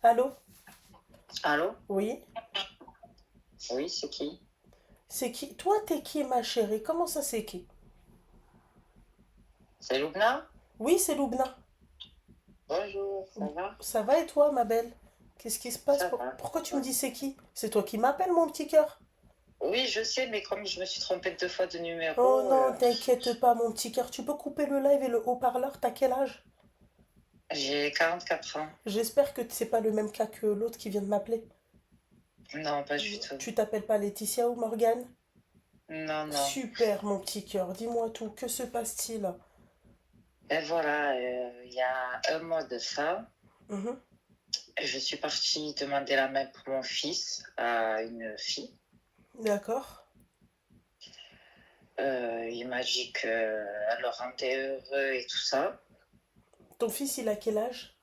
Allô? Allô? Oui? Oui, c'est qui? C'est qui? Toi, t'es qui, ma chérie? Comment ça, c'est qui? C'est Loubna? Oui, c'est Loubna. Bonjour, ça va? Ça va et toi, ma belle? Qu'est-ce qui se passe? Ça va, Pourquoi tu me ça dis c'est qui? C'est toi qui m'appelles, mon petit cœur? Oui, je sais, mais comme je me suis trompée deux fois de Oh numéro, non, t'inquiète pas, mon petit cœur. Tu peux couper le live et le haut-parleur? T'as quel âge? j'ai 44 ans. J'espère que c'est pas le même cas que l'autre qui vient de m'appeler. Non, pas du tout. Tu t'appelles pas Laetitia ou Morgane? Non, non. Super, mon petit cœur. Dis-moi tout. Que se passe-t-il? Et voilà, il y a un mois de ça, Mhm. je suis partie demander la main pour mon fils à une fille. D'accord. Il m'a dit qu'elle le rendait heureux et tout ça. Ton fils, il a quel âge?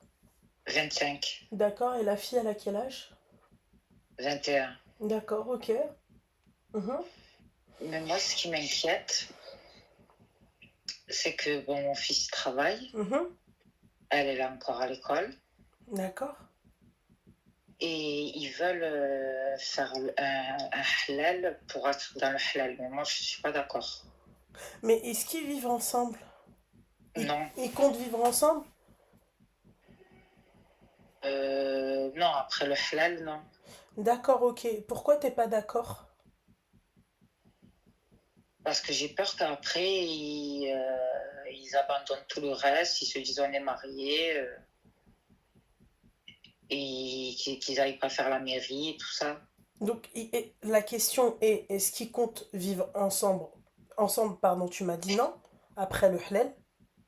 25, D'accord. Et la fille, elle a quel âge? 21. D'accord, ok. Mhm. Mais moi, ce qui m'inquiète, c'est que bon, mon fils travaille, Mhm. elle est encore à l'école. D'accord. Et ils veulent faire un halal pour être dans le halal. Mais moi, je ne suis pas d'accord. Mais est-ce qu'ils vivent ensemble? Non. Ils comptent vivre ensemble? Non, après le halal, non. D'accord, ok. Pourquoi t'es pas d'accord? Parce que j'ai peur qu'après, ils abandonnent tout le reste, ils se disent on est mariés, et qu'ils n'aillent pas faire la mairie et tout ça. Donc, la question est, est-ce qu'ils comptent vivre ensemble? Ensemble, pardon, tu m'as dit non, après le halal,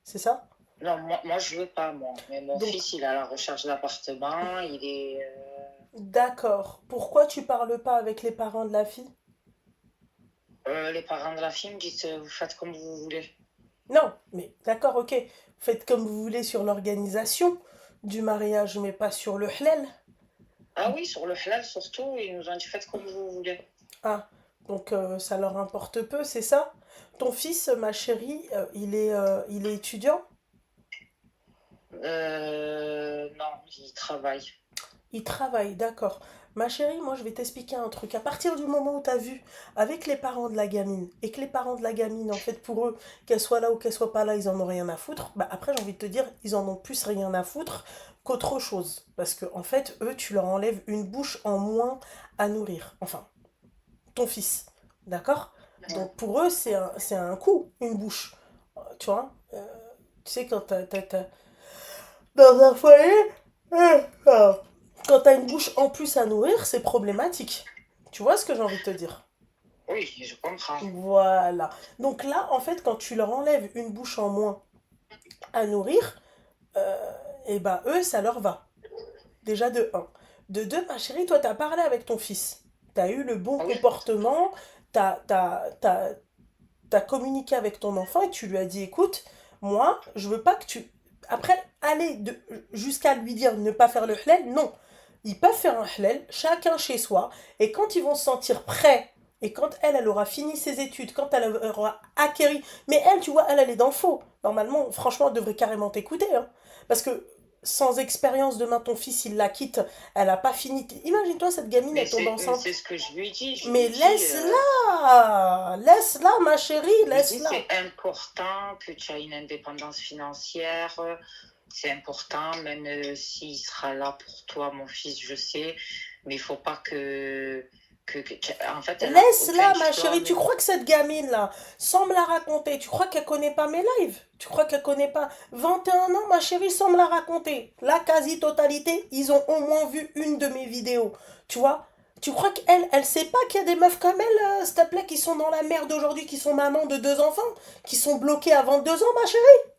c'est ça? Non, moi je veux pas, moi. Mais mon Donc, fils, il est à la recherche d'appartement, il est... d'accord. Pourquoi tu parles pas avec les parents de la fille? les parents de la fille me disent, vous faites comme vous voulez. Non, mais d'accord, ok. Faites comme vous voulez sur l'organisation du mariage, mais pas sur le halal. Ah oui, sur le halal surtout, ils nous ont dit, faites comme vous voulez. Ah, donc ça leur importe peu, c'est ça? Ton fils, ma chérie, il est étudiant? Non, il travaille. Il travaille, d'accord. Ma chérie, moi je vais t'expliquer un truc. À partir du moment où tu as vu avec les parents de la gamine et que les parents de la gamine, en fait, pour eux, qu'elle soit là ou qu'elle soit pas là, ils en ont rien à foutre, bah après j'ai envie de te dire, ils en ont plus rien à foutre qu'autre chose. Parce que en fait, eux, tu leur enlèves une bouche en moins à nourrir. Enfin, ton fils, d'accord? Ouais. Donc pour eux, c'est un coup, une bouche. Tu vois? Tu sais, dans un foyer, quand t'as une bouche en plus à nourrir, c'est problématique. Tu vois ce que j'ai envie de te dire? Oui, je comprends. Voilà. Donc là, en fait, quand tu leur enlèves une bouche en moins à nourrir, et ben eux, ça leur va. Déjà de un. De 2, ma chérie, toi, t'as parlé avec ton fils. T'as eu le bon Ah oui, comportement, t'as communiqué avec ton enfant et tu lui as dit, écoute, moi, je veux pas que tu... Après, aller jusqu'à lui dire ne pas faire le halal, non. Ils peuvent faire un halal, chacun chez soi, et quand ils vont se sentir prêts, et quand elle aura fini ses études, quand elle aura acquéri... Mais elle, tu vois, elle est dans le faux. Normalement, franchement, elle devrait carrément t'écouter, hein. Parce que sans expérience, demain, ton fils, il la quitte, elle a pas fini... Imagine-toi, cette gamine, mais elle tombe c'est enceinte. ce que je lui dis. Je Mais lui dis, laisse-la! Laisse-la, ma chérie, je lui dis laisse-la. c'est important que tu aies une indépendance financière. C'est important, même s'il sera là pour toi, mon fils, je sais. Mais il faut pas en fait, elle a aucun Laisse-la, ma chérie. Tu diplôme. crois que cette gamine-là, sans me la raconter, tu crois qu'elle connaît pas mes lives? Tu crois qu'elle connaît pas 21 ans, ma chérie, sans me la raconter? La quasi-totalité, ils ont au moins vu une de mes vidéos. Tu vois? Tu crois qu'elle, elle sait pas qu'il y a des meufs comme elle, s'il te plaît, qui sont dans la merde aujourd'hui, qui sont mamans de 2 enfants, qui sont bloquées à 22 ans, ma chérie?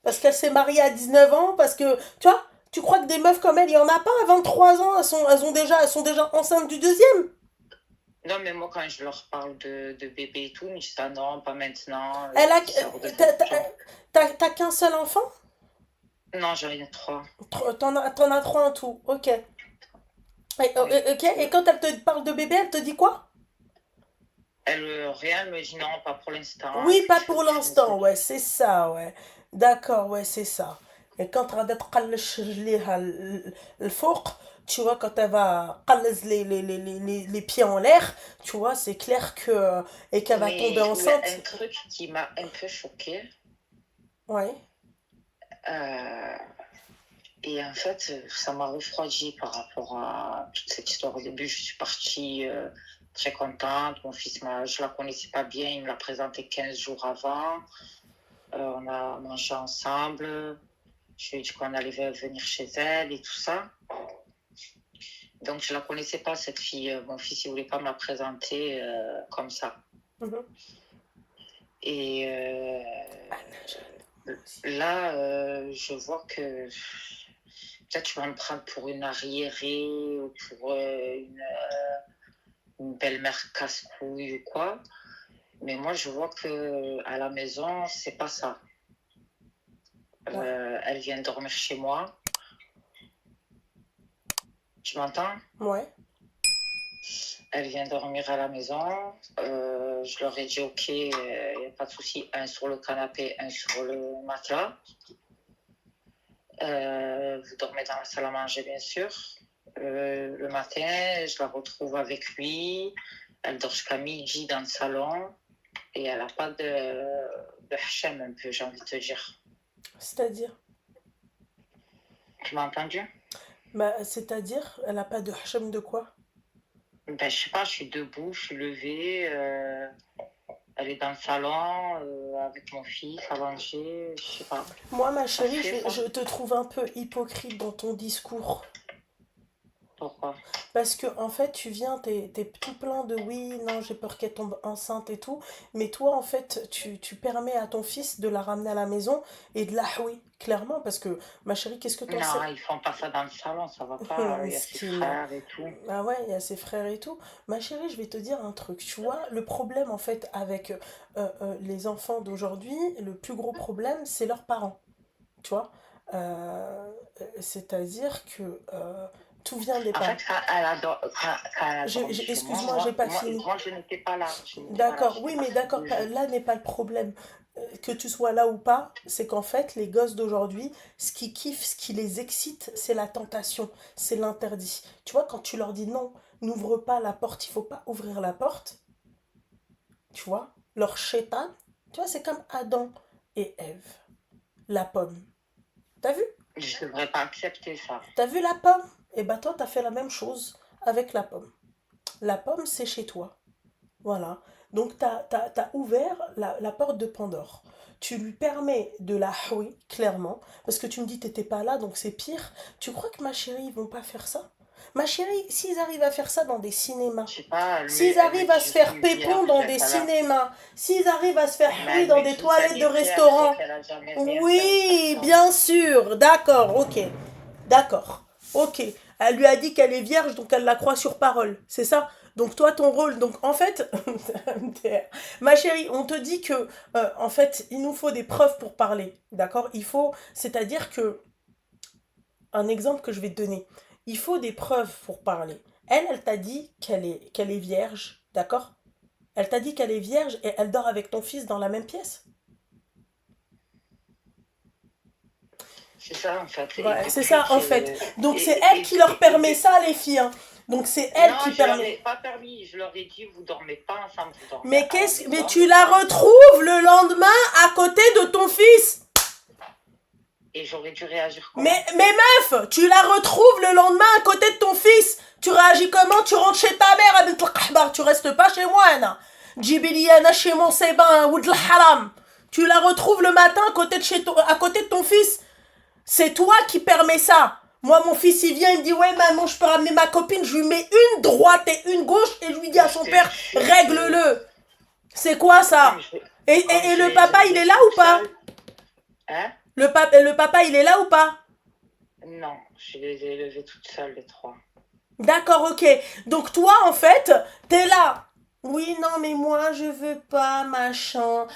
Parce qu'elle s'est mariée à 19 ans, parce que, tu vois, tu crois que des meufs comme elle, il y en a pas à 23 ans, elles sont déjà enceintes du deuxième. Non, mais moi, quand je leur parle de bébé et tout, ils disent ah non, pas maintenant, Elle a, ils sortent de t'as, cette t'as- genre. t'as qu'un seul enfant? Non, j'en ai trois. T'en as trois en tout, ok. Oui. Ok, et quand elle te parle de bébé, elle te dit quoi? Elle, rien, elle me dit non, pas pour l'instant, il Oui, faut pas que pour je finisse l'instant, mes ouais, trucs. c'est ça, ouais. D'accord, ouais, c'est ça. Et quand غادا تقلش رجليها الفوق, tu vois, quand elle va قلز les pieds en l'air, tu vois, c'est clair que et qu'elle va tomber Mais il y a un enceinte. truc qui m'a un peu choquée. Ouais. euh, et en fait, ça m'a refroidi par rapport à toute cette histoire. Au début, je suis partie très contente. Mon fils, je la connaissais pas bien, il me l'a présenté 15 jours avant. On a mangé ensemble. Je lui ai dit qu'on allait venir chez elle et tout ça. Donc, je la connaissais pas, cette fille. Mon fils, il voulait pas me la présenter comme ça. Mhm. Et là, je vois que peut-être tu vas me prendre pour une arriérée ou pour une belle-mère casse-couille ou quoi. Mais moi, je vois que à la maison, c'est pas ça. Elle vient dormir chez moi. Tu m'entends? Ouais. Elle vient dormir à la maison. Je leur ai dit, ok, il n'y a pas de souci, un sur le canapé, un sur le matelas. Vous dormez dans la salle à manger, bien sûr. Le matin, je la retrouve avec lui. Elle dort jusqu'à midi dans le salon. Et elle n'a pas de hachem, un peu, j'ai envie de te dire. C'est-à-dire? Tu m'as entendu? Bah, c'est-à-dire, elle a pas de hachem de quoi? Ben, je sais pas, je suis debout, je suis levée. Elle est dans le salon avec mon fils à manger, je sais pas. Moi, ma chérie, fait, je te trouve un peu hypocrite dans ton discours. Pourquoi? Parce que, en fait, tu viens, t'es tout plein de oui, non, j'ai peur qu'elle tombe enceinte et tout. Mais toi, en fait, tu permets à ton fils de la ramener à la maison et de la houer, clairement. Parce que, ma chérie, qu'est-ce que t'en sais? Non, ils font pas ça dans le salon, ça va pas. Il y a ses Mesquine. frères et tout. Ah ouais, il y a ses frères et tout. Ma chérie, je vais te dire un truc. Tu vois, le problème, en fait, avec les enfants d'aujourd'hui, le plus gros problème, c'est leurs parents. Tu vois? C'est-à-dire que tout vient des En parents. fait, quand elle a dormi chez Excuse-moi, j'ai pas fini. moi, je n'étais pas là. D'accord, oui, mais d'accord, là n'est pas le problème. Que tu sois là ou pas, c'est qu'en fait, les gosses d'aujourd'hui, ce qui kiffent, ce qui les excite, c'est la tentation, c'est l'interdit. Tu vois, quand tu leur dis non, n'ouvre pas la porte, il faut pas ouvrir la porte, tu vois, leur chétan, tu vois, c'est comme Adam et Ève, la pomme. T'as vu? Je ne devrais pas accepter ça. T'as vu la pomme? Et bah toi, t'as fait la même chose avec la pomme. La pomme, c'est chez toi. Voilà. Donc, tu as ouvert la porte de Pandore. Tu lui permets de la houer, clairement, parce que tu me dis que t'étais pas là, donc c'est pire. Tu crois que ma chérie, ils vont pas faire ça? Ma chérie, s'ils arrivent à faire ça dans des cinémas, Je sais pas, s'ils arrivent à se faire pépon dans des cinémas, s'ils arrivent à se faire houer dans des toilettes de restaurants, oui, bien sûr, d'accord, ok, d'accord, ok. Elle lui a dit qu'elle est vierge, donc elle la croit sur parole, c'est ça? Donc toi, ton rôle, donc en fait, ma chérie, on te dit que, en fait, il nous faut des preuves pour parler, d'accord? Il faut, c'est-à-dire que, un exemple que je vais te donner, il faut des preuves pour parler. Elle t'a dit qu'elle est vierge, d'accord? Elle t'a dit qu'elle est vierge et elle dort avec ton fils dans la même pièce. C'est ça, en fait. Ouais, c'est ça, en fait. Donc c'est elle qui leur permet ça, les filles. Hein. Donc c'est elle qui permet. Non, je leur ai pas permis. Je leur ai dit, vous dormez pas ensemble. Vous dormez mais tu la retrouves le lendemain à côté de ton fils. Et j'aurais dû réagir comment? Mais meuf, tu la retrouves le lendemain à côté de ton fils. Tu réagis comment? Tu rentres chez ta mère avec le khbar. Tu restes pas chez moi, Anna. Djibiliana chez mon séban ou de la haram. Tu la retrouves le matin à côté de ton fils. C'est toi qui permets ça. Moi, mon fils, il vient, il me dit, ouais, maman, je peux ramener ma copine. Je lui mets une droite et une gauche et je lui dis à son père, règle-le. C'est quoi ça? Et le papa, il est là ou pas? Hein? Le papa, il est là ou pas? Non, je les ai élevés toutes seules, les trois. D'accord, ok. Donc toi, en fait, t'es là. Oui, non, mais moi, je veux pas, machin,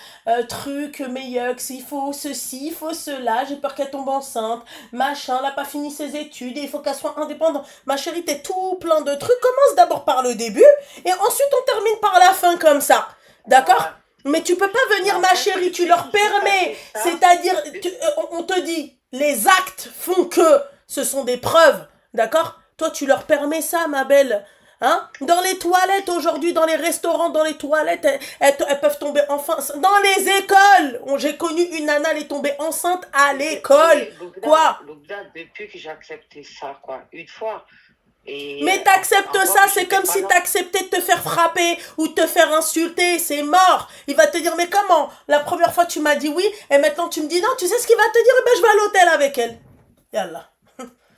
truc, meilleur, il faut ceci, il faut cela, j'ai peur qu'elle tombe enceinte, machin, elle n'a pas fini ses études, et il faut qu'elle soit indépendante. Ma chérie, t'es tout plein de trucs. Commence d'abord par le début, et ensuite on termine par la fin comme ça. D'accord? Ouais. Mais tu peux pas venir, ma chérie, tu leur permets. C'est-à-dire, on te dit, Les actes font que ce sont des preuves, d'accord? Toi, tu leur permets ça, ma belle. Hein? Dans les toilettes aujourd'hui, dans les restaurants, dans les toilettes, elles peuvent tomber enceinte. Dans les écoles, j'ai connu une nana, elle est tombée enceinte à l'école. Quoi? Loubda, depuis que j'ai accepté ça, quoi, une fois. Et Mais t'acceptes encore ça, que c'est j'étais comme pas si là. t'acceptais de te faire frapper ou de te faire insulter, c'est mort. Il va te dire, mais comment? La première fois tu m'as dit oui, et maintenant tu me dis non, tu sais ce qu'il va te dire? Eh ben je vais à l'hôtel avec elle. Yallah.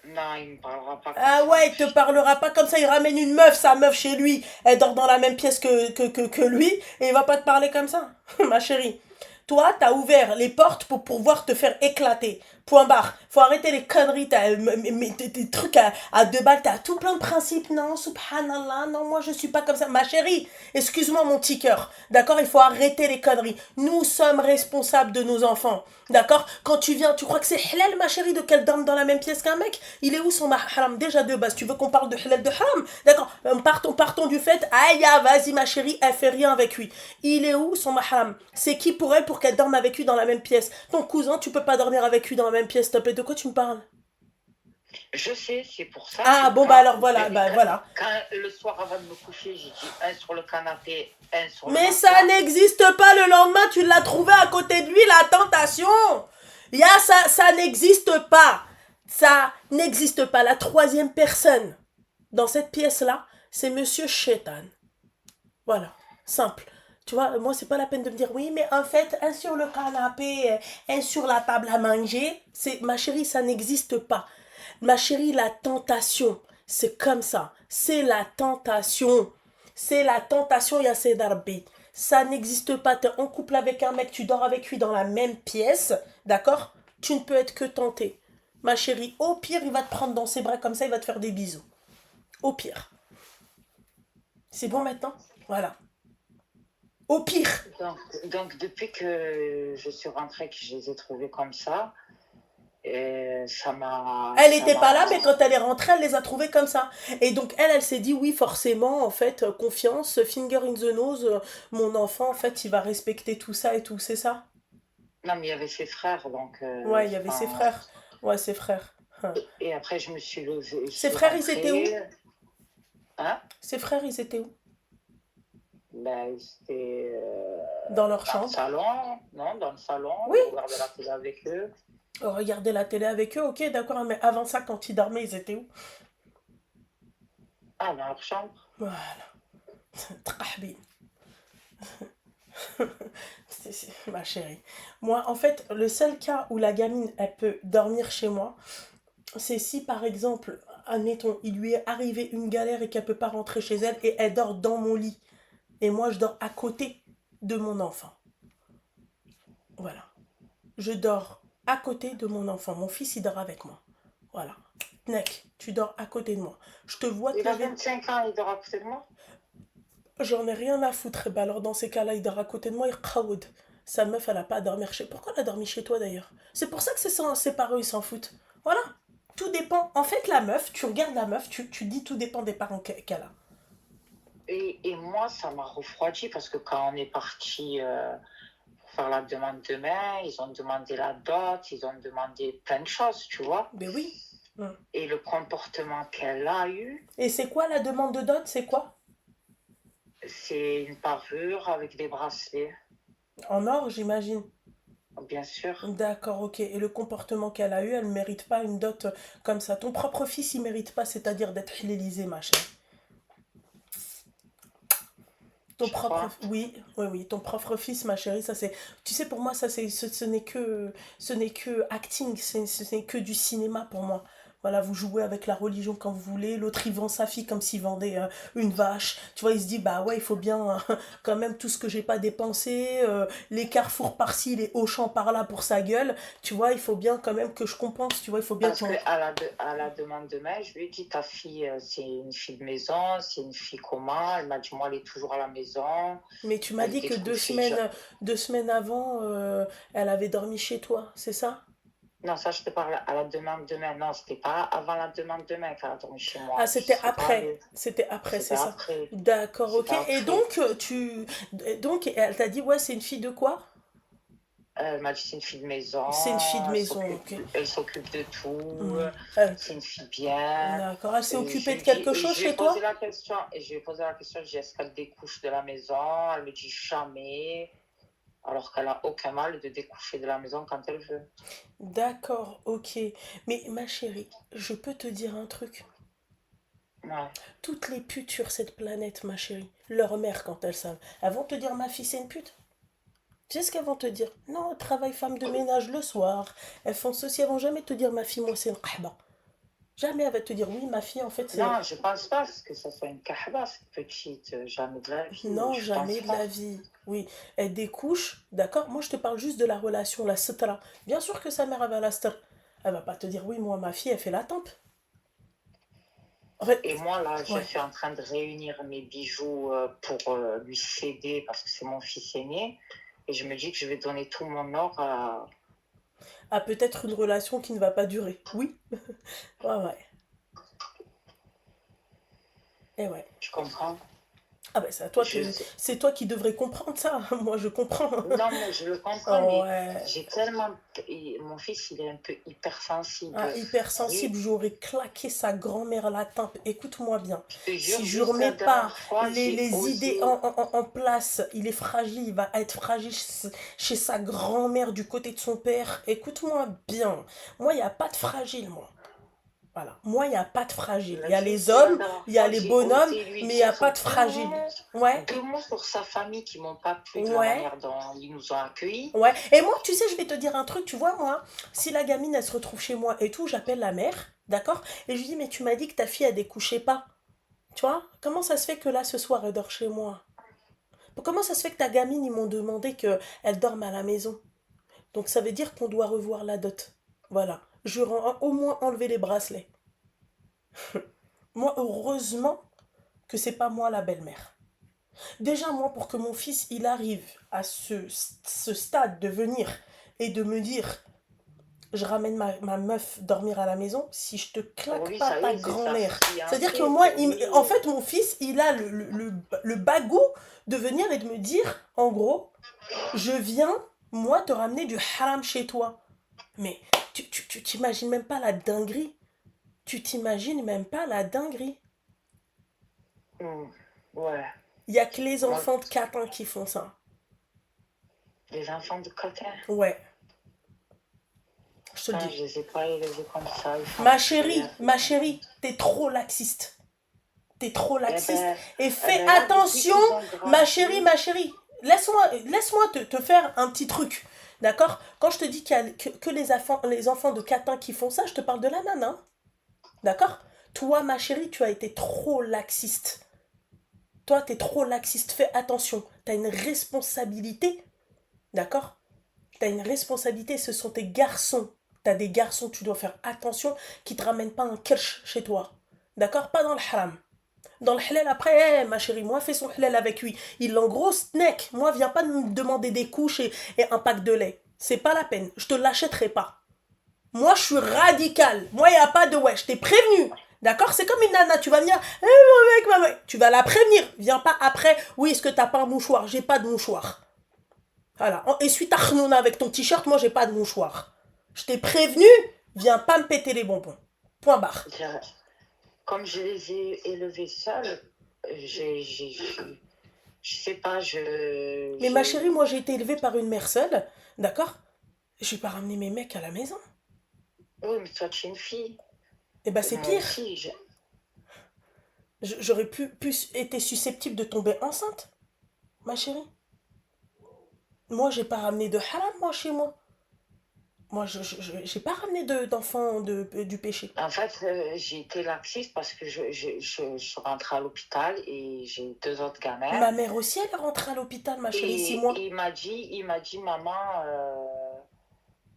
Non, il me parlera pas comme Ah ça. ouais, il te parlera pas comme ça, il ramène une meuf, sa meuf chez lui, elle dort dans la même pièce que lui, et il va pas te parler comme ça, ma chérie. Toi, t'as ouvert les portes pour pouvoir te faire éclater. Point barre. Faut arrêter les conneries, tes trucs à 2 balles, t'as tout plein de principes. Non, subhanallah, non, moi je suis pas comme ça. Ma chérie, excuse-moi mon petit cœur. D'accord, il faut arrêter les conneries. Nous sommes responsables de nos enfants. D'accord? Quand tu viens, tu crois que c'est halal, ma chérie, de qu'elle dorme dans la même pièce qu'un mec? Il est où son haram? Déjà de base, tu veux qu'on parle de halal, de haram? D'accord? Partons du fait, aïe, vas-y, ma chérie, elle fait rien avec lui. Il est où son mahram? C'est qui pour elle pour qu'elle dorme avec lui dans la même pièce? Ton cousin, tu peux pas dormir avec lui dans la même pièce, s'il te plaît. De quoi tu me parles? Je sais, c'est pour ça Ah, que bon, bah alors voilà, bah voilà. quand le soir avant de me coucher, j'ai dit un sur le canapé, un sur le Mais ça matelas. n'existe pas le lendemain, tu l'as trouvé à côté de lui, la tentation. Ça n'existe pas. Ça n'existe pas. La troisième personne dans cette pièce-là, c'est Monsieur Shaitan. Voilà, simple. Tu vois, moi, c'est pas la peine de me dire, oui, mais en fait, un sur le canapé, un sur la table à manger, ma chérie, ça n'existe pas. Ma chérie, la tentation, c'est comme ça. C'est la tentation. C'est la tentation, Yassé Darbi. Ça n'existe pas. T'es en couple avec un mec, tu dors avec lui dans la même pièce, d'accord? Tu ne peux être que tenté. Ma chérie, au pire, il va te prendre dans ses bras comme ça, il va te faire des bisous. Au pire. C'est bon maintenant? Voilà. Au pire. Donc, depuis que je suis rentrée, que je les ai trouvés comme ça, ça m'a. Elle n'était pas là, mais quand elle est rentrée, elle les a trouvés comme ça. Et donc, elle s'est dit, oui, forcément, en fait, confiance, finger in the nose, mon enfant, en fait, il va respecter tout ça et tout, c'est ça? Non, mais il y avait ses frères, donc. Ouais, il y avait ses frères. Ouais, ses frères. Hein. Et après, je me suis levée. Ses frères, ils étaient où? Hein? Ses frères, ils étaient où? Ben, c'était. Dans leur Dans le chambre. salon, non, dans le salon, Oui. on regardait la télé avec eux. Regarder la télé avec eux, ok, d'accord, mais avant ça, quand ils dormaient, ils étaient où? Ah, dans leur chambre. Voilà. Trahbin. Ma chérie. Moi, en fait, le seul cas où la gamine, elle peut dormir chez moi, c'est si, par exemple, admettons, il lui est arrivé une galère et qu'elle peut pas rentrer chez elle et elle dort dans mon lit. Et moi, je dors à côté de mon enfant. Voilà. Je dors à côté de mon enfant. Mon fils, il dort avec moi. Voilà. Nek, tu dors à côté de moi. Je te vois te Il a lever. 25 ans, il dort à côté de moi. J'en ai rien à foutre. Eh ben alors, dans ces cas-là, il dort à côté de moi, il khaoud. Sa meuf, elle a pas à dormir chez. Pourquoi elle a dormi chez toi d'ailleurs? C'est pour ça que c'est par eux, ils s'en foutent. Voilà. Tout dépend. En fait, la meuf, tu regardes la meuf, tu dis tout dépend des parents qu'elle a. Et moi, ça m'a refroidi parce que quand on est parti pour faire la demande de main, ils ont demandé la dot, ils ont demandé plein de choses, tu vois. Ben oui. Et le comportement qu'elle a eu. Et c'est quoi la demande de dot? C'est quoi? C'est une parure avec des bracelets. En or, j'imagine. Bien sûr. D'accord, ok. Et le comportement qu'elle a eu, elle ne mérite pas une dot comme ça. Ton propre fils, il mérite pas, c'est-à-dire d'être hilélisé, ma chérie. Ton Tu propre, crois? oui, oui, oui, ton propre fils, ma chérie, ça c'est, tu sais, pour moi, ça c'est, ce n'est que acting, ce n'est que du cinéma pour moi. Voilà, vous jouez avec la religion quand vous voulez, l'autre il vend sa fille comme s'il vendait une vache. Tu vois, il se dit, bah ouais, il faut bien quand même tout ce que j'ai pas dépensé, les carrefours par-ci, les Auchan par-là pour sa gueule. Tu vois, il faut bien quand même que je compense, tu vois, il faut bien Parce qu'à la demande de main, je lui ai dit, ta fille, c'est une fille de maison, c'est une fille comment? Elle m'a dit, moi, elle est toujours à la maison. Mais tu m'as Elle dit que était couchée. 2 semaines avant, elle avait dormi chez toi, c'est ça? Non, ça, je te parle à la demande de main. Non, c'était pas avant la demande de main qu'elle a dormi chez moi. Ah, Je c'était serais pas après. allée. C'était après, c'est C'était ça. après. D'accord, ok. C'était Et après. donc, donc, elle t'a dit, ouais, c'est une fille de quoi? Elle m'a dit c'est une fille de maison, C'est une fille de maison, ok. elle s'occupe de tout, Mhm. c'est une fille bien. D'accord. Elle s'est Et occupée de quelque chose je lui ai chez toi? posé la question, et je lui ai posé la question, je dis est-ce qu'elle découche de la maison? Elle me dit jamais, alors qu'elle a aucun mal de découcher de la maison quand elle veut. D'accord, ok. Mais ma chérie, je peux te dire un truc. Ouais. Toutes les putes sur cette planète, ma chérie, leur mère, quand elles savent, elles vont te dire ma fille c'est une pute. Tu sais ce qu'elles vont te dire? Non, elle travaille femme de ménage le soir. Elles font ceci, elles vont jamais te dire ma fille, moi c'est une qahba. Jamais elle va te dire oui, ma fille en fait c'est. Non, je pense pas que ça soit une kahba, cette petite, jamais de la vie, Non, je pense jamais de pas. la vie. Oui, elle découche, d'accord? Moi je te parle juste de la relation, la sitra. Bien sûr que sa mère elle va la star. Elle va pas te dire oui, moi ma fille elle fait la tempe. En fait, Et moi, là, je ouais. suis en train de réunir mes bijoux pour lui céder parce que c'est mon fils aîné. Et je me dis que je vais donner tout mon or à... A peut-être une relation qui ne va pas durer. Oui. Ouais, ouais. Et ouais. Tu comprends? Ah ben Je sais. c'est toi qui devrais comprendre ça. Moi je comprends. Non, mais je le comprends, mais Ouais. j'ai tellement... Mon fils, il est un peu hypersensible. Ah, hypersensible, Oui, j'aurais claqué sa grand-mère la tempe. Écoute-moi bien. je te jure, Si je juste remets la pas dernière fois, j'ai les idées osé... en place, il est fragile, il va être fragile chez sa grand-mère du côté de son père. Écoute-moi bien. Moi, il n'y a pas de fragile, moi. Voilà. Moi, il n'y a pas de fragile. Il y a Tu les sais, la hommes, dernière il y a fois, les j'ai bonhommes, osé lui mais il n'y a dire pas de fragile. Ouais, deux mots sur sa famille qui m'ont pas plu de la ouais. manière dont ils nous ont accueillis. Ouais, et moi, tu sais, je vais te dire un truc, tu vois, moi, si la gamine, elle se retrouve chez moi et tout, j'appelle la mère, d'accord? Et je lui dis, mais tu m'as dit que ta fille, elle découchait pas. Tu vois? Comment ça se fait que là, ce soir, elle dort chez moi? Comment ça se fait que ta gamine, ils m'ont demandé qu'elle dorme à la maison? Donc ça veut dire qu'on doit revoir la dot. Voilà. Je rends au moins enlever les bracelets. Moi, heureusement que c'est pas moi la belle-mère. Déjà, moi, pour que mon fils, il arrive à ce stade de venir et de me dire je ramène ma meuf dormir à la maison, si je te Pour claque lui, pas ça y ta est, c'est sa grand-mère. C'est-à-dire que fiancée. moi, Pour lui, en fait, mon fils, il a le bagou de venir et de me dire, en gros, je viens, moi, te ramener du haram chez toi. Mais tu t'imagines même pas la dinguerie. Tu t'imagines même pas la dinguerie. ouais. Il y a que les Moi, enfants de Catin qui font ça. les enfants de coquin, Ouais, je te le putain, dis. je les ai pas élevés comme ça. Ils font Ma chérie, t'es trop laxiste. T'es trop Eh laxiste. ben, Et eh fais ben là, depuis attention, qu'ils ont grandi, ma chérie. Laisse-moi te faire un petit truc. D'accord? Quand je te dis qu'il y a que les enfants de Catin qui font ça, je te parle de la nana. D'accord? Toi, ma chérie, tu as été trop laxiste. Toi, t'es trop laxiste. Fais attention. T'as une responsabilité. D'accord? T'as une responsabilité. Ce sont tes garçons. T'as des garçons, tu dois faire attention qu'ils te ramènent pas un kirsch chez toi. D'accord? Pas dans le haram. Dans le halal, après, ma chérie, moi, fais son halal avec lui. Il l'engrosse, snack. Moi, viens pas me demander des couches et un pack de lait. C'est pas la peine. Je te l'achèterai pas. Moi, je suis radical. Moi, il n'y a pas de ouais. Je t'ai prévenu. D'accord? C'est comme une nana. Tu vas venir. Eh, mon mec. Tu vas la prévenir. Viens pas après. Oui, est-ce que t'as pas un mouchoir? J'ai pas de mouchoir. Voilà. Essuie ta khnouna avec ton t-shirt. Moi, j'ai pas de mouchoir. Je t'ai prévenu. Viens pas me péter les bonbons. Point barre. comme je les ai élevés seuls, je sais pas, Mais ma chérie, moi, j'ai été élevée par une mère seule. D'accord? Je vais pas ramener mes mecs à la maison. Oui, mais toi, tu es une fille. Eh ben, c'est Moi pire. aussi, J'aurais pu été susceptible de tomber enceinte, ma chérie. Moi, j'ai pas ramené de haram, moi, chez moi. Moi, j'ai pas ramené d'enfants du péché. En fait, j'ai été laxiste parce que je suis rentrée à l'hôpital et j'ai deux autres gamins. Ma mère aussi, elle est rentrée à l'hôpital, ma chérie, 6 mois. Et il m'a dit, maman,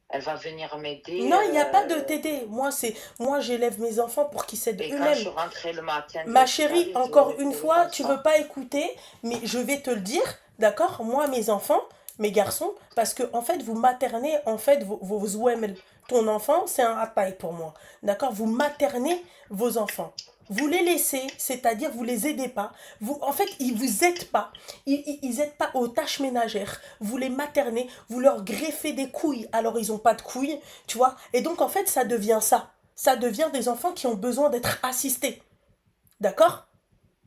elle va venir m'aider. Non, il n'y a pas de t'aider. Moi, j'élève mes enfants pour qu'ils s'aident eux-mêmes. Et quand je suis rentrée le matin, ma chérie, encore une fois, tu veux pas écouter, mais je vais te le dire, d'accord? Moi, mes enfants, mes garçons, parce que en fait, vous maternez en fait vos ouemel. Ton enfant, c'est un ataï pour moi, d'accord? Vous maternez vos enfants. Vous les laissez, c'est-à-dire vous les aidez pas. Vous, en fait, ils vous aident pas. Ils aident pas aux tâches ménagères. Vous les maternez, vous leur greffez des couilles, alors ils ont pas de couilles, tu vois. Et donc en fait, ça devient ça. Ça devient des enfants qui ont besoin d'être assistés. D'accord?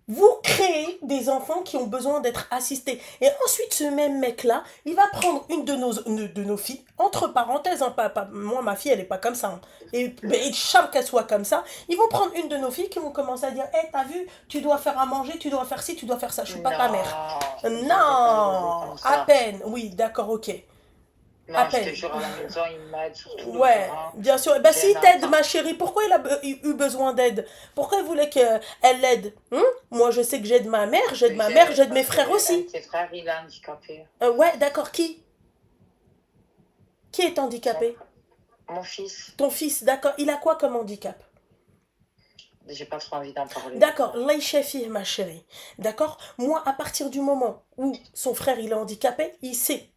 Vous créez des enfants qui ont besoin d'être assistés. Et ensuite, ce même mec-là, il va prendre une de nos filles, entre parenthèses, hein, moi, ma fille, elle n'est pas comme ça. Hein. Et ben, il charme qu'elle soit comme ça. Ils vont prendre une de nos filles qui vont commencer à dire, hé, t'as vu, tu dois faire à manger, tu dois faire ci, tu dois faire ça. Je suis pas ta mère. Non, je vais pas élever Non, comme à ça. peine. Oui, d'accord, ok. À Non, je te peine. jure, à la maison, il m'aide, surtout le Ouais, grand. bien sûr. Bah, J'ai s'il un t'aide, enfant. ma chérie, pourquoi il a eu besoin d'aide? Pourquoi il voulait qu'elle l'aide? Moi, je sais que j'aide ma mère, j'aide mes Parce que frères un de aussi. ses frères, il est handicapé. Ouais, d'accord. Qui? Qui est Son handicapé? frère. Mon fils, Ton fils, d'accord. Il a quoi comme handicap? j'ai pas trop envie d'en parler D'accord, maintenant. Laïchefi, ma chérie. D'accord? Moi, à partir du moment où son frère il est handicapé, il sait.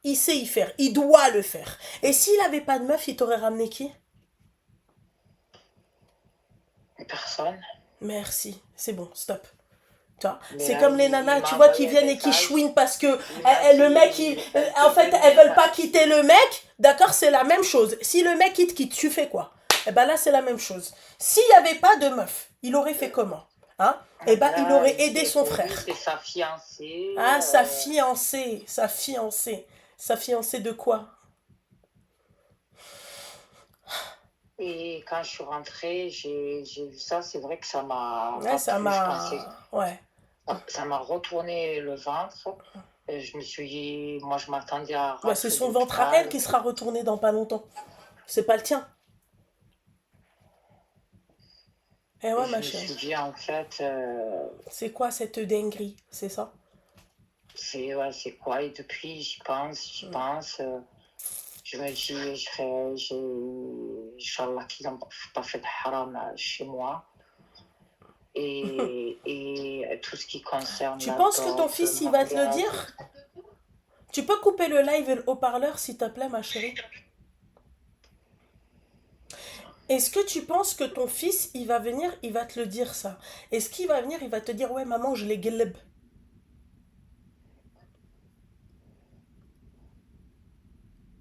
Il sait y faire. Il doit le faire. Et s'il avait pas de meuf, il t'aurait ramené qui? Personne. Merci. C'est bon, stop. Tu vois, Mais c'est là, comme les il nanas, tu m'a vois, qui envoyé un viennent et qui message. chouinent parce que Il m'a le mec, dit, elle en peut fait, elles veulent venir. pas quitter le mec. D'accord, c'est la même chose. Si le mec il te quitte, tu fais quoi? Eh ben là, c'est la même chose. S'il n'y avait pas de meuf, il aurait fait comment? Hein? Eh ben, il Là, aurait aidé son pour lui, frère. c'est sa fiancée. Ah, sa fiancée, sa fiancée. Sa fiancée de quoi? Et quand je suis rentrée, j'ai vu ça. C'est vrai que ça m'a Ouais, pas ça plu. Je pensais, m'a... Ouais. ça m'a retourné le ventre. Et je me suis dit, moi, je m'attendais à Bah, c'est rentrer de son ventre à elle l'hôpital. qui sera retourné dans pas longtemps. C'est pas le tien. Eh Et ouais, je ma me chérie. suis dit, en fait, C'est quoi cette dinguerie? C'est ça? c'est ouais, c'est quoi? Et depuis, j'y pense, j'y pense. Je me dis, Inch'Allah, qu'ils n'ont pas fait de haram chez moi. Et tout ce qui concerne Tu la penses que ton dot, le fils, il va te le mariage. dire? Tu peux couper le live et le haut-parleur, s'il te plaît, ma chérie? Est-ce que tu penses que ton fils, il va venir, il va te le dire ça? Est-ce qu'il va venir, il va te dire, ouais, maman, je l'ai gueleb?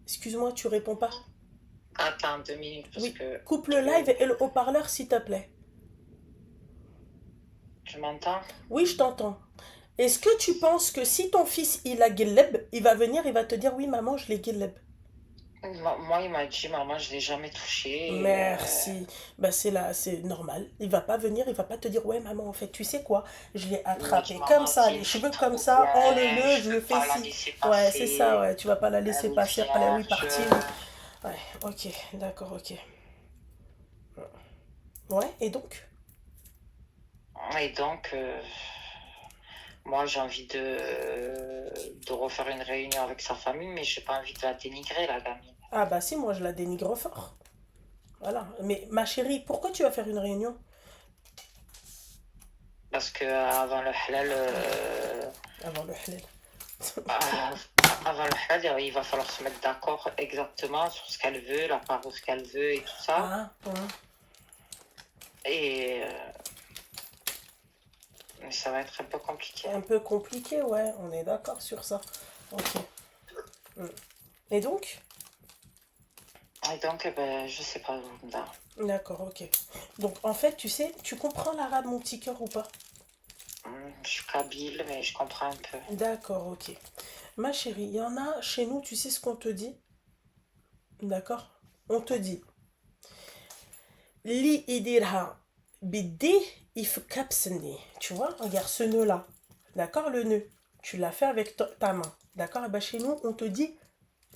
Excuse-moi, tu réponds pas. Attends 2 minutes parce Oui, que coupe le live et le haut-parleur, s'il te plaît. tu m'entends? Oui, je t'entends. Est-ce que tu penses que si ton fils, il a gueleb, il va venir, il va te dire, oui, maman, je l'ai gueleb? Moi, il m'a dit, maman, je l'ai jamais touché. Merci. Bah c'est là, c'est normal. Il va pas venir, il va pas te dire ouais maman en fait tu sais quoi, je l'ai Il m'a dit, attrapé comme maman, ça, c'est les une fille cheveux comme trop ça, bien, enlève-le, je je le peux fais pas la si. laisser Ouais c'est ça passer. ouais, tu vas pas la laisser Elle est passer. Allez oui vierge. parti oui. Ouais ok d'accord ok. Ouais et donc? Et donc, moi, j'ai envie de refaire une réunion avec sa famille, mais j'ai pas envie de la dénigrer, la gamine. Ah bah si moi je la dénigre fort. Voilà. Mais ma chérie, pourquoi tu vas faire une réunion? Parce que avant le halal, Avant le halal. euh, avant le halal, il va falloir se mettre d'accord exactement sur ce qu'elle veut, la part de ce qu'elle veut et tout ça. Ah, ouais. Et mais ça va être un peu compliqué. Un peu compliqué, ouais, on est d'accord sur ça. Ok. Mm. Et donc? Et donc, ben, je sais pas, Linda. D'accord, ok. Donc en fait, tu sais, tu comprends l'arabe, mon petit cœur, ou pas? Je suis kabyle, mais je comprends un peu. D'accord, ok. Ma chérie, il y en a chez nous, tu sais ce qu'on te dit? D'accord? On te dit, li idirha bidi ifkapsni. Tu vois, regarde ce nœud-là. D'accord, le nœud. Tu l'as fait avec ta main. D'accord? Et ben chez nous, on te dit,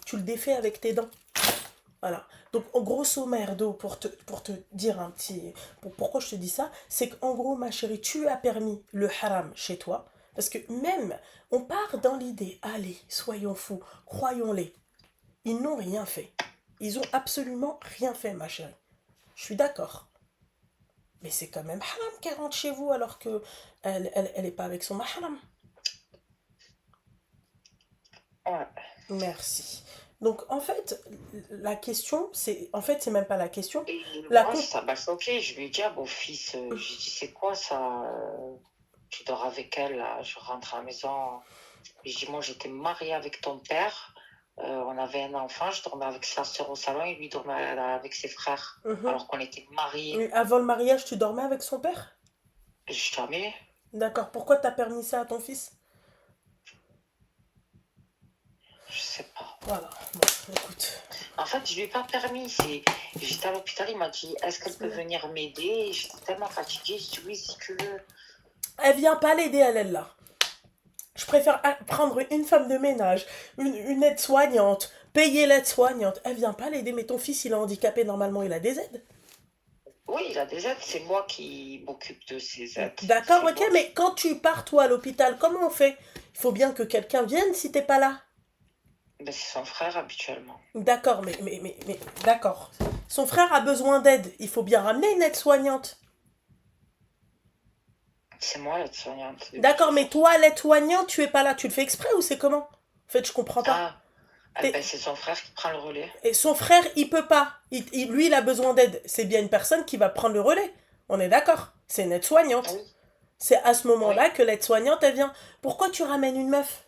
tu le défais avec tes dents. Voilà. Donc, en grosso merdo, pour te dire un petit... pourquoi je te dis ça, c'est qu'en gros, ma chérie, tu as permis le haram chez toi. Parce que même, on part dans l'idée, allez, soyons fous, croyons-les. Ils n'ont rien fait. Ils ont absolument rien fait, ma chérie. Je suis d'accord. Mais c'est quand même haram qu'elle rentre chez vous alors que elle est pas avec son mahram. Ouais. Merci. Donc, en fait, la question, c'est... En fait, c'est même pas la question. Et La moi, con... ça m'a choqué. Je lui ai dit à mon fils, j'ai dit, c'est quoi ça? Tu dors avec elle, là. Je rentre à la maison. Et je dis, moi, j'étais mariée avec ton père. On avait un enfant. Je dormais avec sa soeur au salon et lui dormait avec ses frères. Mhm. Alors qu'on était mariés. Et avant le mariage, tu dormais avec son père? Jamais. D'accord. Pourquoi t'as permis ça à ton fils? Je sais pas. Voilà. Bon, écoute. En fait, je lui ai pas permis. J'étais à l'hôpital, il m'a dit, est-ce qu'elle peut venir m'aider? J'étais tellement fatiguée. Je dis, oui, si tu veux. Elle vient pas l'aider, elle, là. Je préfère prendre une femme de ménage, une aide-soignante, payer l'aide-soignante. Elle vient pas l'aider, mais ton fils, il est handicapé, normalement, il a des aides. Oui, il a des aides. C'est moi qui m'occupe de ses aides. D'accord, C'est ok, moi mais quand tu pars, toi, à l'hôpital, comment on fait? Il faut bien que quelqu'un vienne si t'es pas là. Ben, c'est son frère habituellement. D'accord, mais, d'accord. Son frère a besoin d'aide. Il faut bien ramener une aide-soignante. C'est moi l'aide-soignante depuis D'accord, mais toujours. toi, l'aide-soignante, tu es pas là. Tu le fais exprès ou c'est comment? En fait, je comprends pas. Ah, T'es- ben, c'est son frère qui prend le relais. Et son frère, il peut pas. Lui, il a besoin d'aide. C'est bien une personne qui va prendre le relais. On est d'accord. C'est une aide-soignante. Oui, C'est à ce oui. moment-là que l'aide-soignante, elle vient. Pourquoi tu ramènes une meuf?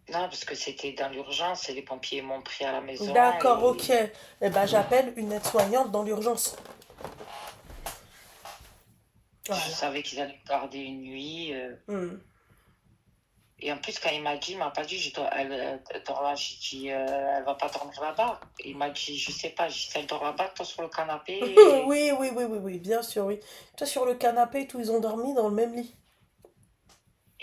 Non, parce que c'était dans l'urgence et les pompiers m'ont pris à la maison D'accord, ok. et Eh ben, j'appelle une aide-soignante dans l'urgence. je Voilà. savais qu'ils allaient me garder une nuit. Hmm. Et en plus, quand il m'a dit, il m'a pas dit, elle dort là. J'ai dit, elle va pas dormir là-bas. Il m'a dit, je sais pas. J'ai dit, elle dort là-bas, toi sur le canapé. Oui, oui, oui, oui, oui, bien sûr, oui. Toi, sur le canapé et tout, ils ont dormi dans le même lit.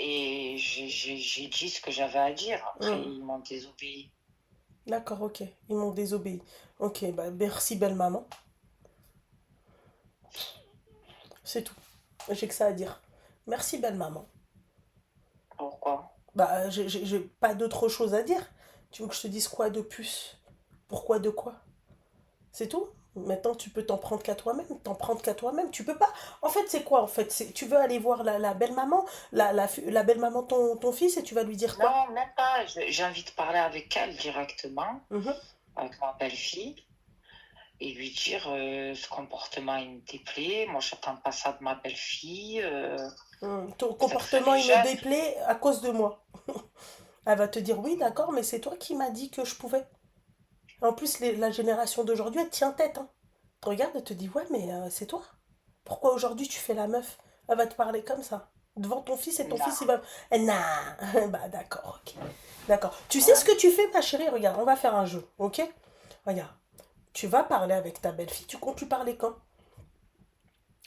Et j'ai dit ce que j'avais à dire. Après, Hmm. ils m'ont désobéi. D'accord, ok. Ils m'ont désobéi. Ok, bah merci, belle maman. C'est tout. J'ai que ça à dire. Merci, belle maman. Pourquoi? Bah, j'ai pas d'autre chose à dire. Tu veux que je te dise quoi de plus? Pourquoi de quoi? C'est tout? Maintenant, tu peux t'en prendre qu'à toi-même. T'en prendre qu'à toi-même. Tu peux pas. En fait, c'est quoi en fait? Tu veux aller voir la belle-maman, la belle-maman de ton fils et tu vas lui dire quoi? Non, même pas. J'ai envie de parler avec elle directement, Mhm. avec ma belle-fille, et lui dire ce comportement, il me déplaît. Moi, j'attends pas ça de ma belle-fille. Ton Ça comportement, les il me gêne. déplaît à cause de moi. Elle va te dire oui, d'accord, mais c'est toi qui m'as dit que je pouvais. En plus, la génération d'aujourd'hui, elle tient tête. Hein. Te regarde, elle te dit ouais, mais c'est toi. Pourquoi aujourd'hui tu fais la meuf? Elle va te parler comme ça. Devant ton fils et ton fils, il Non. va. Nah. Bah d'accord, ok. D'accord. Tu sais ce Ouais. que tu fais, ma chérie? Regarde, on va faire un jeu, ok? Regarde. Tu vas parler avec ta belle-fille. Tu comptes lui parler quand?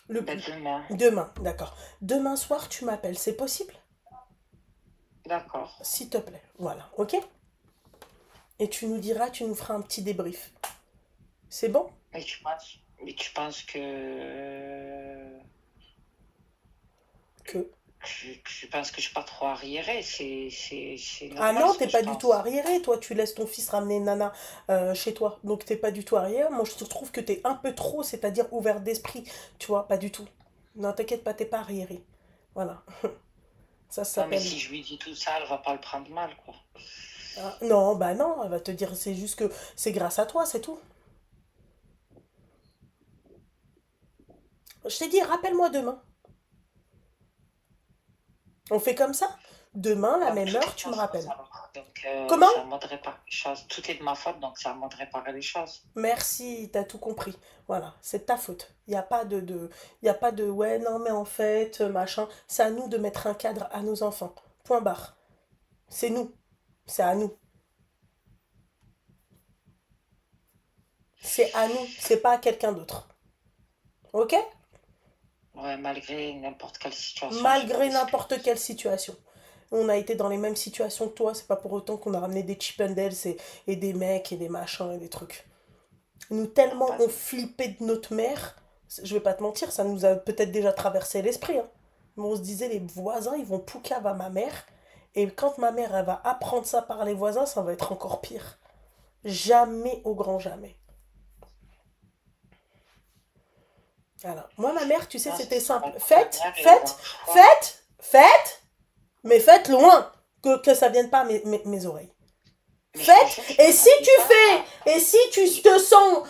Le Ben, demain. Demain, d'accord. Demain soir, tu m'appelles. C'est possible? D'accord. S'il te plaît. Voilà, ok? Et tu nous diras, tu nous feras un petit débrief. C'est bon? Mais tu penses Que. tu penses que je suis pas trop arriérée? C'est Ah normal non, ce t'es que je pas du tout pense. arriéré. Toi, tu laisses ton fils ramener une nana chez toi. Donc, t'es pas du tout arriéré. Moi, je trouve que t'es un peu trop, c'est-à-dire ouvert d'esprit. Tu vois, pas du tout. Non, t'inquiète pas, t'es pas arriéré. Voilà. Ça Non, mais s'appelle. si je lui dis tout ça, elle va pas le prendre mal, quoi. Ah, non, bah non, elle va te dire, c'est juste que c'est grâce à toi, c'est tout. Je t'ai dit, rappelle-moi demain. On fait comme ça? Demain, la Donc, même tout heure, est de tu ma me faute, rappelles. alors. Donc, Comment? ça mode répare les choses. Tout est de ma faute, donc ça mode réparer les choses. Merci, t'as tout compris. Voilà, c'est de ta faute. Il n'y a pas y a pas de, ouais, non, mais en fait, machin. C'est à nous de mettre un cadre à nos enfants. Point barre. C'est nous. C'est à nous. C'est à nous. C'est pas à quelqu'un d'autre. Ok? Ouais, malgré n'importe quelle situation, j'ai pas Malgré n'importe d'excuse. quelle situation. On a été dans les mêmes situations que toi. C'est pas pour autant qu'on a ramené des Chippendales et des mecs et des machins et des trucs. Nous, Non, tellement pas on du flippait de notre mère, je vais pas te mentir, ça nous a peut-être déjà traversé l'esprit. Hein. Mais on se disait, les voisins, ils vont poucave à ma mère. Et quand ma mère, elle va apprendre ça par les voisins, ça va être encore pire. Jamais au grand jamais. Voilà. Moi, ma mère, tu sais, Non, c'est c'était ça, simple. maintenant, ma Faites, mère, elle faites, va froid. faites, faites, mais faites loin. Que ça vienne pas à mes oreilles. Mais je te Faites. jure, je Et ne si t'en dis tu pas. fais, et si tu te sens,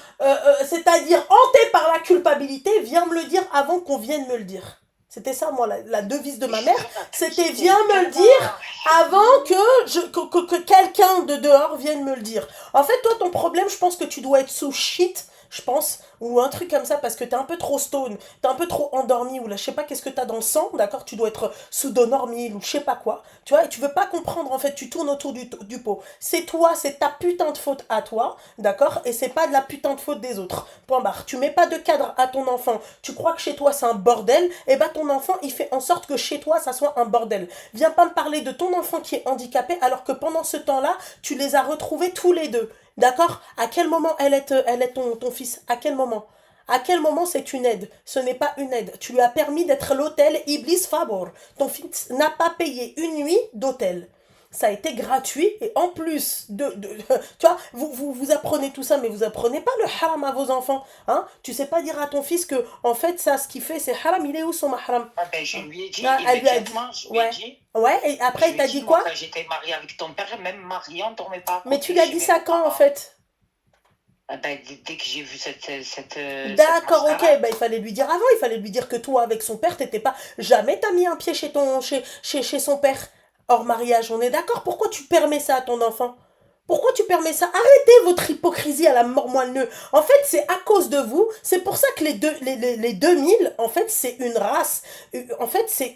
c'est-à-dire hanté par la culpabilité, viens me le dire avant qu'on vienne me le dire. C'était ça, moi, la devise de Mais ma je te mère. jure, la pub, C'était c'était viens me le tellement dire avant que quelqu'un de dehors vienne me le dire. En fait, toi, ton problème, je pense que tu dois être sous shit, je pense, ou un truc comme ça, parce que t'es un peu trop stone, t'es un peu trop endormi, ou là, je sais pas qu'est-ce que t'as dans le sang, d'accord? Tu dois être sous Donormil, ou je sais pas quoi, tu vois, et tu veux pas comprendre, en fait, tu tournes autour du pot. C'est toi, c'est ta putain de faute à toi, d'accord? Et c'est pas de la putain de faute des autres. Point barre. Tu mets pas de cadre à ton enfant, tu crois que chez toi c'est un bordel, et bah ton enfant, il fait en sorte que chez toi, ça soit un bordel. Viens pas me parler de ton enfant qui est handicapé, alors que pendant ce temps-là, tu les as retrouvés tous les deux. D'accord? À quel moment elle est ton fils? À quel moment? À quel moment c'est une aide? Ce n'est pas une aide. Tu lui as permis d'être l'hôtel Iblis Favor. Ton fils n'a pas payé une nuit d'hôtel. Ça a été gratuit et en plus tu vois, vous apprenez tout ça, mais vous apprenez pas le haram à vos enfants. Hein? Tu sais pas dire à ton fils que, en fait, ça, ce qu'il fait, c'est haram, il est où son mahram? Ah ben, je lui ai dit Ah, elle lui a dit. immédiatement, je lui ai Ouais. dit, Ouais, et après, je il lui ai t'a dit, dit moi, quoi? quand j'étais mariée avec ton père, même marié, on ne dormait pas à Mais tu côté lui as chez dit mes ça quand, en beaux-parents. fait? Ah ben, dès que j'ai vu cette D'accord, ok, mascarade, bah il fallait lui dire avant, il fallait lui dire que toi, avec son père, t'étais pas. Jamais t'as mis un pied chez son père. Hors mariage, on est d'accord? Pourquoi tu permets ça à ton enfant? Pourquoi tu permets ça? Arrêtez votre hypocrisie à la mort moelle. En fait, c'est à cause de vous. C'est pour ça que les 2000, en fait, c'est une race. En fait, c'est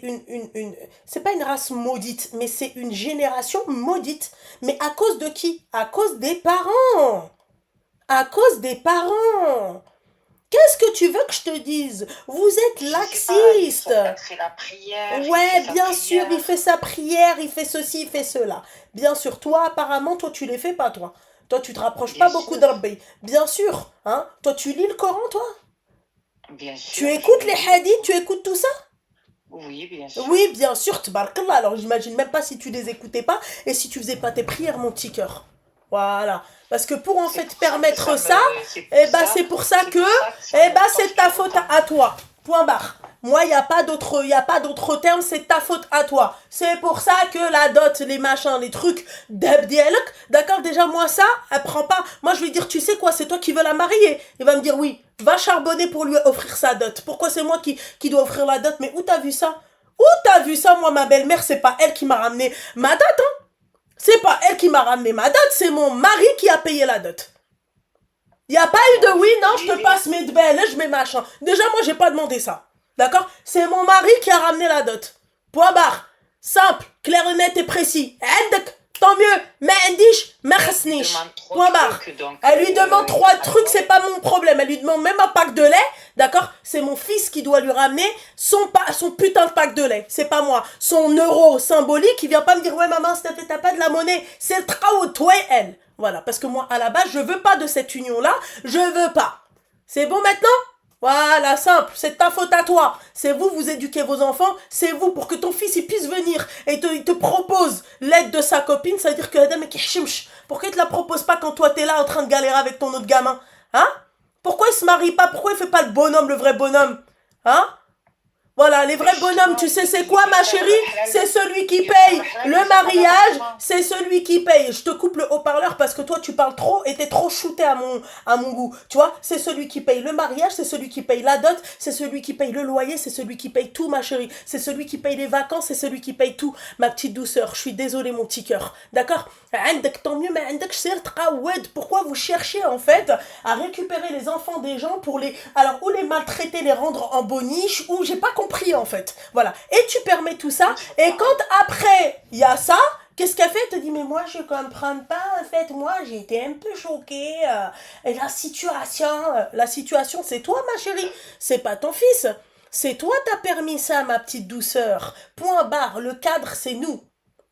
c'est pas une race maudite, mais c'est une génération maudite. Mais à cause de qui? À cause des parents. À cause des parents. Qu'est-ce que tu veux que je te dise? Vous êtes je sais pas, laxiste. son père fait la prière, il fait Ouais, sa bien sûr, il prière. fait sa prière, il fait ceci, il fait cela. Bien sûr, toi, apparemment, toi, tu les fais pas, toi. Toi, tu te rapproches Bien pas beaucoup sûr, de Rabbi. Bien sûr, hein. Toi, tu lis le Coran, toi? bien Tu sûr, je écoutes le les lis. hadiths, tu écoutes tout ça? Oui, bien sûr. Oui, bien sûr, tbarkallah. Alors, j'imagine même pas si tu les écoutais pas et si tu faisais pas tes prières, mon petit cœur. Voilà. Parce que pour en C'est fait pour ça que permettre ça ça, me, eh ben c'est pour ça c'est que, pour ça que ça eh me ben c'est ta torture faute autant. à toi. Point barre. Moi, y a pas d'autre terme, c'est ta faute à toi. C'est pour ça que la dot, les machins, les trucs, d'abdialek, d'accord, déjà moi ça, elle prend pas. Moi je vais dire, tu sais quoi, c'est toi qui veux la marier. Il va me dire oui, va charbonner pour lui offrir sa dot. Pourquoi c'est moi qui dois offrir la dot? Mais où t'as vu ça? Où t'as vu ça? Moi, ma belle-mère, c'est pas elle qui m'a ramené ma dot, hein. C'est pas elle qui m'a ramené ma dot, c'est mon mari qui a payé la dot. Il n'y a pas eu de oui, non, je te passe mes belles, je mets machin. Déjà, moi, j'ai pas demandé ça. D'accord? C'est mon mari qui a ramené la dot. Point barre. Simple, clair, net et précis. عندك, tant mieux. ما عنديش, ما Elle lui خصنيش. demande trop Point de barre. trucs, donc Elle lui demande il trois n'a pas le trucs, choix. c'est pas mon problème. Elle lui demande même un pack de lait. D'accord? C'est mon fils qui doit lui ramener son putain de pack de lait. C'est pas moi. Son euro symbolique, il vient pas me dire, ouais, maman, t'as pas de la monnaie. C'est le travail, toi et elle. Voilà, parce que moi, à la base, je veux pas de cette union-là. Je veux pas. C'est bon maintenant? Voilà, simple, c'est ta faute à toi. C'est vous, vous éduquez vos enfants, c'est vous, pour que ton fils il puisse venir et il te propose l'aide de sa copine, ça veut dire que Adam est kishimch. Pourquoi il te la propose pas quand toi t'es là en train de galérer avec ton autre gamin? Hein? Pourquoi il se marie pas? Pourquoi il fait pas le bonhomme, le vrai bonhomme? Hein? Voilà, les vrais bonhommes, tu sais c'est quoi ma chérie? C'est celui qui paye le mariage, c'est celui qui paye. Je te coupe le haut-parleur parce que toi tu parles trop et t'es trop shooté à mon goût. Tu vois, c'est celui qui paye le mariage, c'est celui qui paye la dot, c'est celui qui paye le loyer, c'est celui qui paye tout ma chérie. C'est celui qui paye les vacances, c'est celui qui paye tout. Ma petite douceur, je suis désolée mon petit cœur. D'accord? Tant mieux, mais pourquoi vous cherchez en fait à récupérer les enfants des gens pour les... Alors, ou les maltraiter, les rendre en boniche, ou j'ai pas compris en fait. Voilà. Et tu permets tout ça, et quand après, il y a ça, qu'est-ce qu'elle fait? Elle te dit, mais moi je comprends pas, en fait, moi j'ai été un peu choquée. Et la situation c'est toi ma chérie, c'est pas ton fils. C'est toi t'as permis ça ma petite douceur. Point barre, le cadre c'est nous.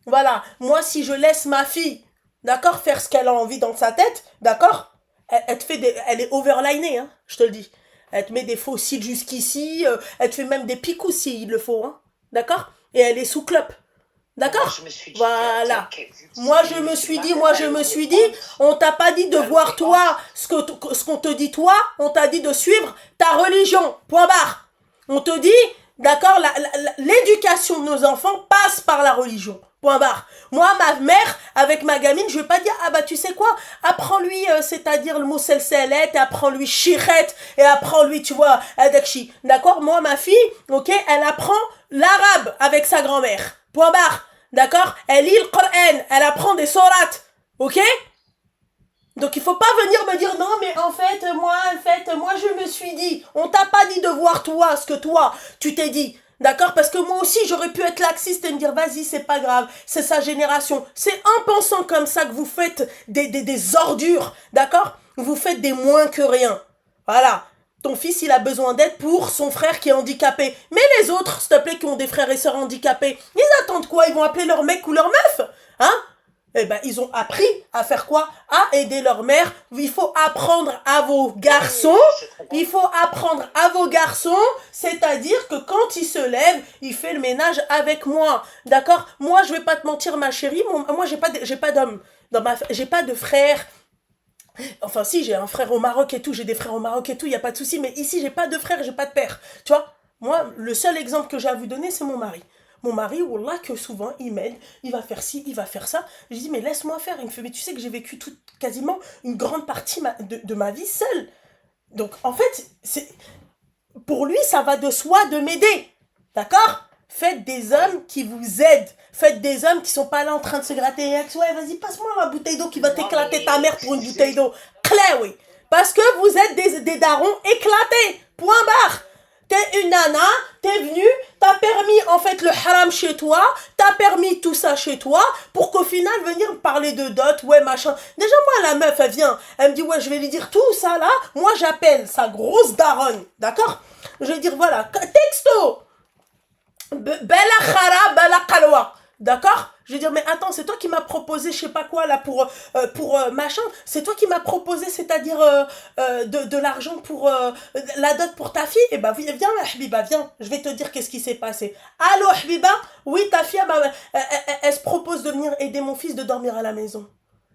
Voilà, moi si je laisse ma fille, d'accord, faire ce qu'elle a envie dans sa tête, d'accord, elle te fait elle est overlinée, hein, je te le dis. Elle te met des faux cils jusqu'ici, elle te fait même des picous s'il le faut, hein, d'accord. Et elle est sous clope, Moi, d'accord. je me suis dit Voilà. vu que Moi c'est je me c'est suis ma dit, mère, moi je elle me aurait suis dit, honte. on t'a pas dit de Elle voir aurait toi honte. ce qu'on te dit toi, on t'a dit de suivre ta religion, point barre. On te dit, d'accord, l'éducation de nos enfants passe par la religion. Point barre. Moi, ma mère, avec ma gamine, je vais pas dire, ah bah tu sais quoi, apprends-lui, c'est-à-dire le mot selselet, et apprends-lui shiret, et apprends-lui, tu vois, adakshi. D'accord? Moi, ma fille, ok, elle apprend l'arabe avec sa grand-mère. Point barre. D'accord? Elle lit le Coran, elle apprend des sourates. Ok? Donc il faut pas venir me dire non mais en fait moi je me suis dit, on t'a pas dit de voir toi ce que toi tu t'es dit. D'accord? Parce que moi aussi, j'aurais pu être laxiste et me dire, vas-y, c'est pas grave, c'est sa génération. C'est en pensant comme ça que vous faites des ordures. D'accord? Vous faites des moins que rien. Voilà. Ton fils, il a besoin d'aide pour son frère qui est handicapé. Mais les autres, s'il te plaît, qui ont des frères et sœurs handicapés, ils attendent quoi? Ils vont appeler leur mec ou leur meuf? Hein? Eh ben, ils ont appris à faire quoi? À aider leur mère. Il faut apprendre à vos garçons, c'est-à-dire que quand il se lève, il fait le ménage avec moi. D'accord? Moi, je vais pas te mentir, ma chérie, moi, j'ai pas d'homme. J'ai pas de frère. Enfin, si, j'ai un frère au Maroc et tout, j'ai des frères au Maroc et tout, il n'y a pas de souci, mais ici, j'ai pas de frère, j'ai pas de père. Tu vois? Moi, le seul exemple que j'ai à vous donner, c'est mon mari. Mon mari, wallah, que souvent, il m'aide, il va faire ci, il va faire ça. Je dis, mais laisse-moi faire. Il me fait, mais tu sais que j'ai vécu quasiment une grande partie de ma vie seule. Donc, en fait, pour lui, ça va de soi de m'aider. D'accord? Faites des hommes qui vous aident. Faites des hommes qui sont pas là en train de se gratter les axes. Ouais, vas-y, passe-moi la bouteille d'eau qui va t'éclater ta mère pour une bouteille d'eau. Claire, oui. Parce que vous êtes des darons éclatés. Point barre. T'es une nana, t'es venue, t'as permis en fait le haram chez toi, t'as permis tout ça chez toi, pour qu'au final venir me parler de dot, ouais machin. Déjà moi la meuf elle vient, elle me dit ouais je vais lui dire tout ça là, moi j'appelle sa grosse daronne, d'accord? Je vais dire voilà, texto, bella khara, bella kalwa. D'accord? Je vais dire, mais attends, c'est toi qui m'as proposé, je sais pas quoi, là, pour machin. C'est toi qui m'as proposé, c'est-à-dire de l'argent pour la dot pour ta fille. Eh ben, viens, Habiba, viens. Je vais te dire qu'est-ce qui s'est passé. Allô, Habiba? Oui, ta fille, elle se propose de venir aider mon fils de dormir à la maison.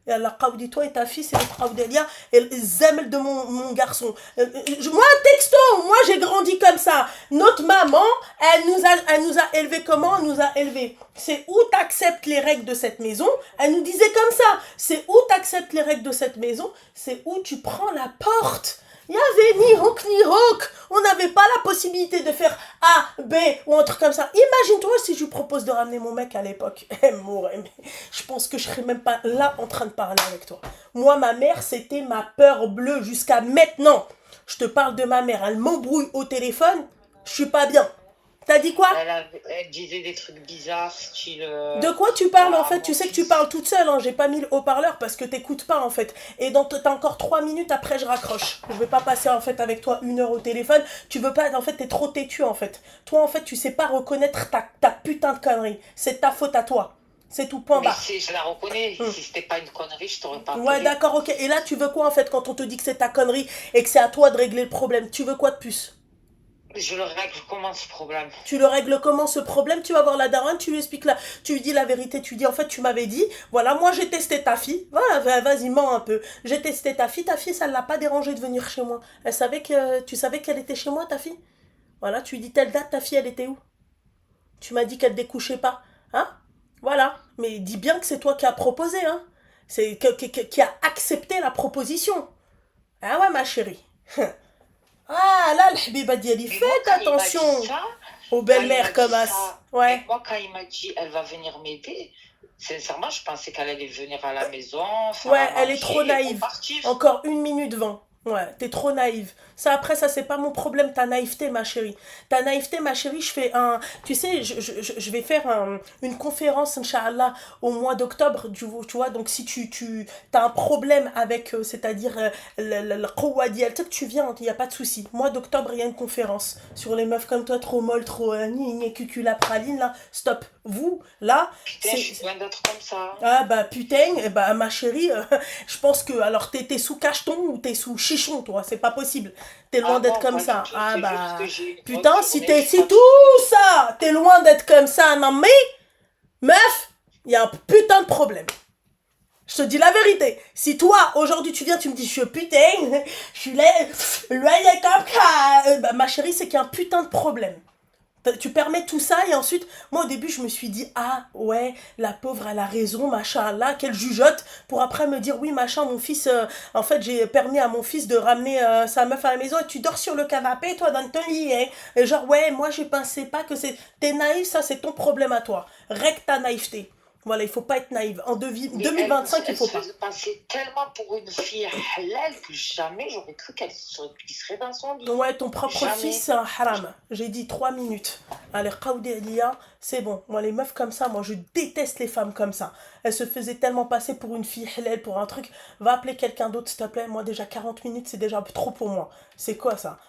Et Allah, toi et ta fille, c'est le Qawdelia et le zemel de mon garçon. Moi, texto, moi j'ai grandi comme ça. Notre maman, elle nous a élevés comment? Elle nous a élevés. C'est où t'acceptes les règles de cette maison. Elle nous disait comme ça. C'est où t'acceptes les règles de cette maison. C'est où tu prends la porte. Il y avait ni hook ni hook. On n'avait pas la possibilité de faire A, B ou un truc comme ça. Imagine-toi si je lui propose de ramener mon mec à l'époque. Je pense que je serais même pas là en train de parler avec toi. Moi, ma mère, c'était ma peur bleue jusqu'à maintenant. Je te parle de ma mère. Elle m'embrouille au téléphone. Je suis pas bien. T'as dit quoi? Elle disait des trucs bizarres, style... De quoi tu parles en fait? Tu sais que tu parles toute seule, hein. J'ai pas mis le haut-parleur parce que t'écoutes pas en fait. Et donc t'as encore 3 minutes, après je raccroche. Je vais pas passer en fait avec toi 1 heure au téléphone. Tu veux pas, en fait t'es trop têtu en fait. Toi en fait tu sais pas reconnaître ta putain de connerie. C'est ta faute à toi. C'est tout, point barre. Mais je la reconnais, si c'était pas une connerie, je t'aurais pas appelé. Ouais d'accord, ok. Et là tu veux quoi en fait quand on te dit que c'est ta connerie et que c'est à toi de régler le problème? Tu veux quoi de plus? Je le règle comment ce problème? Tu le règles comment ce problème? Tu vas voir la daronne, tu lui expliques tu lui dis la vérité, tu lui dis en fait tu m'avais dit, voilà moi j'ai testé ta fille, voilà vas-y mens un peu, j'ai testé ta fille ça ne l'a pas dérangé de venir chez moi, tu savais qu'elle était chez moi ta fille? Voilà, tu lui dis telle date, ta fille elle était où? Tu m'as dit qu'elle découchait pas, hein? Voilà, mais dis bien que c'est toi qui as proposé, hein? C'est qui a accepté la proposition. Ah ouais ma chérie. Ah là, le Habiba Diali, faites attention aux belles-mères comme ça. Ouais. Et moi, quand il m'a dit elle va venir m'aider, sincèrement, je pensais qu'elle allait venir à la maison. Ouais, elle est trop naïve. Encore 1 minute 20. Ouais, t'es trop naïve. Ça, après, ça, c'est pas mon problème, ta naïveté, ma chérie. Ta naïveté, ma chérie, je fais un... Tu sais, je vais faire une conférence, Inch'Allah, au mois d'octobre, tu vois. Donc, si tu as un problème avec, c'est-à-dire, le Qawadi, tu sais que tu viens, il n'y a pas de souci. Mois d'octobre, il y a une conférence sur les meufs comme toi, trop molles, trop cucula praline, là. Stop. Vous, là... Putain, je suis loin d'être comme ça. Ah, bah, putain, bah, ma chérie, je pense que... Alors, t'es sous cacheton ou t'es sous chichon, toi, c'est pas possible. T'es loin d'être comme ça. Ah bah, putain, si tout ça, t'es loin d'être comme ça, non mais, meuf, il y a un putain de problème. Je te dis la vérité. Si toi, aujourd'hui, tu viens, tu me dis, je suis putain, je suis là, bah, ma chérie, c'est qu'il y a un putain de problème. Tu permets tout ça et ensuite, moi au début je me suis dit, ah ouais, la pauvre elle a raison, machin, là, qu'elle jugeote, pour après me dire, oui, machin, mon fils, en fait j'ai permis à mon fils de ramener sa meuf à la maison et tu dors sur le canapé, toi dans ton lit, hein. Et genre, ouais, moi je pensais pas que c'est... T'es naïf, ça c'est ton problème à toi. Règle ta naïveté. Voilà, il faut pas être naïve. En Mais elle, 2025, il elle faut se pas. faisait passer tellement pour une fille halal que jamais j'aurais cru qu'elle serait dans son lit. Ouais, ton propre fils, Jamais. c'est un haram. J'ai dit 3 minutes. Allez, Qawdi Elia, c'est bon. Moi, les meufs comme ça, moi, je déteste les femmes comme ça. Elles se faisaient tellement passer pour une fille halal, pour un truc. Va appeler quelqu'un d'autre, s'il te plaît. Moi, déjà, 40 minutes, c'est déjà trop pour moi. C'est quoi ça?